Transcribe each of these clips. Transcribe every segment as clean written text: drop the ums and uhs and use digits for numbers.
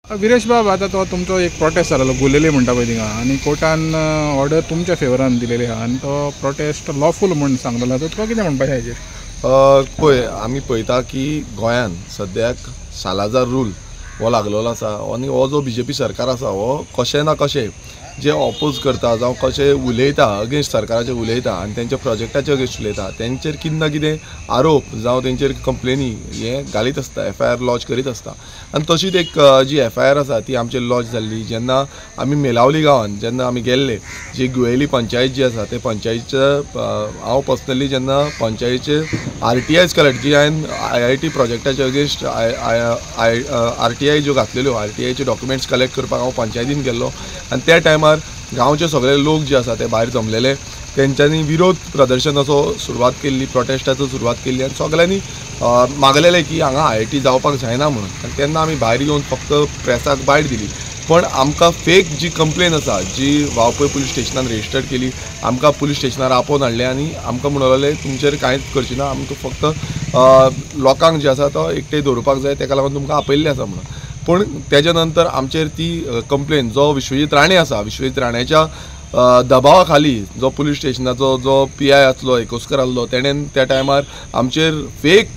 विरेश बाब, आता तो तुमचो एक प्रोटेस्ट जालो गुलेली म्हणटा पळय थिंगा, आनी कोर्टान ऑर्डर तुमच्या फेवरान दिलेली आहा आनी तो प्रोटेस्ट लॉफूल म्हूण सांगलेलो. तुका कितें म्हणपाचें हेजेर? पळय, आमी पळयता की गोंयान सद्याक सालाजार रूल हो लागलेलो आसा आनी हो जो BJP सरकार आसा हो कशें ना कशें जे ऑपोज करता जावं कशें उलयता अगेन्स्ट सरकाराचेर उलयता आनी तेंच्या प्रोजेक्टाचे अगेन्स्ट उलयता, तेंचेर कितें ना कितें आरोप जावं तेंचेर कंप्लेनी हे घालीत आसता, FIR लॉन्च करीत आसता. आनी तशीच एक जी FIR आसा ती आमचेर लॉन्च जाल्ली जेन्ना आमी मेलावली गांवांत जेन्ना आमी गेल्ले, जी गुयेली पंचायत जी आसा ते पंचायतीचे हांव पर्सनली जेन्ना पंचायतीचे RTIs कलेक्ट जी हांवें IIT प्रोजेक्टाचे अगेन्स्ट RTI ज्यो घातलेल्यो RTIचे डॉक्युमेंट्स कलेक्ट करपाक हांव पंचायतीन गेल्लो आनी त्या टायमार गांवचे सगळे लोक जे आसा ते भायर जमलेले, तेंच्यांनी विरोध प्रदर्शन असो सुरवात केल्ली, प्रोटेस्टाचो सुरवात केल्ली आनी सगळ्यांनी मागलेले की हांगा IIT जावपाक जायना म्हणून. आनी तेन्ना आमी भायर येवन फक्त प्रेसाक बायट दिली. पण आमकां फेक जी कंप्लेन आसा जी वाळपय पुलीस स्टेशनान रेजिस्टर्ड केली, आमकां पुलीस स्टेशनार आपोवन हाडले आनी आमकां म्हणलें तुमचेर कांयच करची ना, आमकां फक्त लोकांक जे आसा तो एकटे दवरपाक जाय तेका लागून तुमकां आपयल्लें आसा म्हणून. पण तेज्या नंतर आमचेर ती कंप्लेन जो विश्वजीत राणे आसा, विश्वजीत राणेच्या दबावा खाली जो पुलीस स्टेशनाचो जो PI आसलो एकूसकर आसलो तेणेन त्या टायमार आमचेर फेक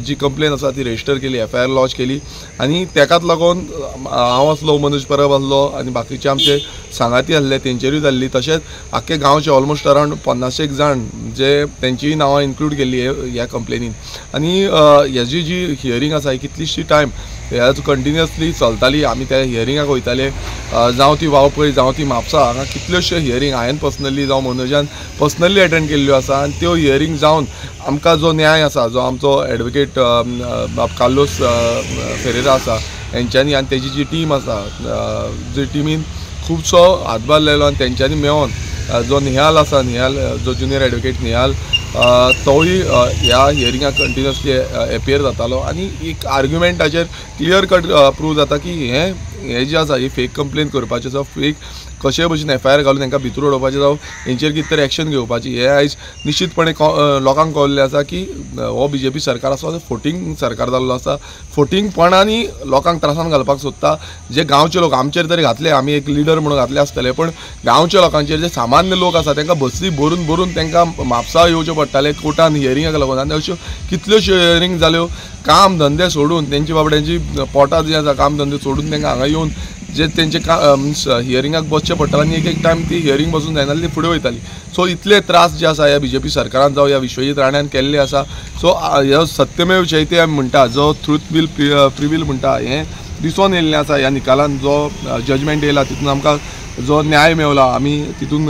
जी कंप्लेन आसा ती रेजिस्टर केली, FIR लॉन्च केली आनी तेकाच लागून हांव आसलो, मनीश परब आसलो आनी बाकीचे आमचे सांगाती आसले तेंचेरूय जाल्ली. तशेंच आख्खे गांवचे ऑलमोस्ट अरावंड 50 जाण जे तेंचीय नांवां इन्क्लूड केल्ली ह्या कंप्लेनीन. आनी हेजी जी हियरींग आसा ही कितलीशी टायम ह्याच कंटिन्युअसली चलताली. आमी त्या हियरिंगाक वयताले, जावं ती वाळपय जावं ती म्हापसा, हांगा कितल्योश्यो हियरींग हांवें पर्सनली जावं मनोजान पर्सनली अटेंड केल्ल्यो आसा. आनी त्यो हियरींग जावन आमकां जो न्याय आसा, जो आमचो एडवोकेट कार्लोस फेरेरा आसा हेंच्यांनी आनी तेजी जी टीम आसा, जी टिमीन खुबसो हातभार लायलो आनी तेंच्यांनी मेळोन जो निहाल आसा, निहाल जो जुनियर एडवोकेट निहाल तोय ह्या हियरिंगाक कंटिन्युअसली एपियर जातालो आनी एक आर्ग्युमेंटाचेर क्लियर कट प्रूव जाता की हे जे आसा ही फेक कंप्लेन करपाचें आसा, फेक कशे भशेन FIR घालून तांकां भितर उडोवपाचें जावं हेंचेर कितें तरी एक्शन घेवपाची, हे आयज निश्चितपणे लोकांक कळ्ळें आसा की हो BJP सरकार आसा तो फोटींग सरकार जाल्लो आसा. फोटींगपणांनी लोकांक त्रासान घालपाक सोदता. जे गांवचे लोक आमचेर तरी घातले, आमी एक लिडर म्हणून घातले आसतले, पण गांवच्या लोकांचेर जे सामान्य लोक आसा तांकां बसी भरून भरून तांकां म्हापसा येवचें पडटालें कोर्टान हियरिंगाक लागून. आनी अश्यो कितल्योश्यो हियरिंग जाल्यो, काम धंदे सोडून तेंची बाबड्यांची पोटां जी आसा काम धंदे सोडून तांकां हांगा येवन जे तेंचे हियरिंगाक बसचें पडटालें आनी एक टायम ती हियरिंग बसून जायनाली ती फुडें वयताली. सो इतले त्रास जे आसा ह्या BJP सरकारान जावं ह्या विश्वजीत राण्यान केल्ले आसा. सो ह्यो सत्यमेव जयते आमी म्हणटा, जो ट्रूथ विल प्रिवील म्हणटा, हें दिसून येयल्लें आसा ह्या निकालान. जो जजमेंट येयला तितून आमकां जो न्याय मेवला, आमी तितून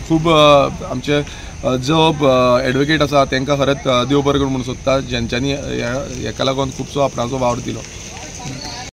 खूब आमचे जो एडवोकेट आसा तांकां खरेंच देव बरें करूं म्हणून सोदता, जेंच्यांनी हेका लागून खुबसो आपणाचो वावर दिलो.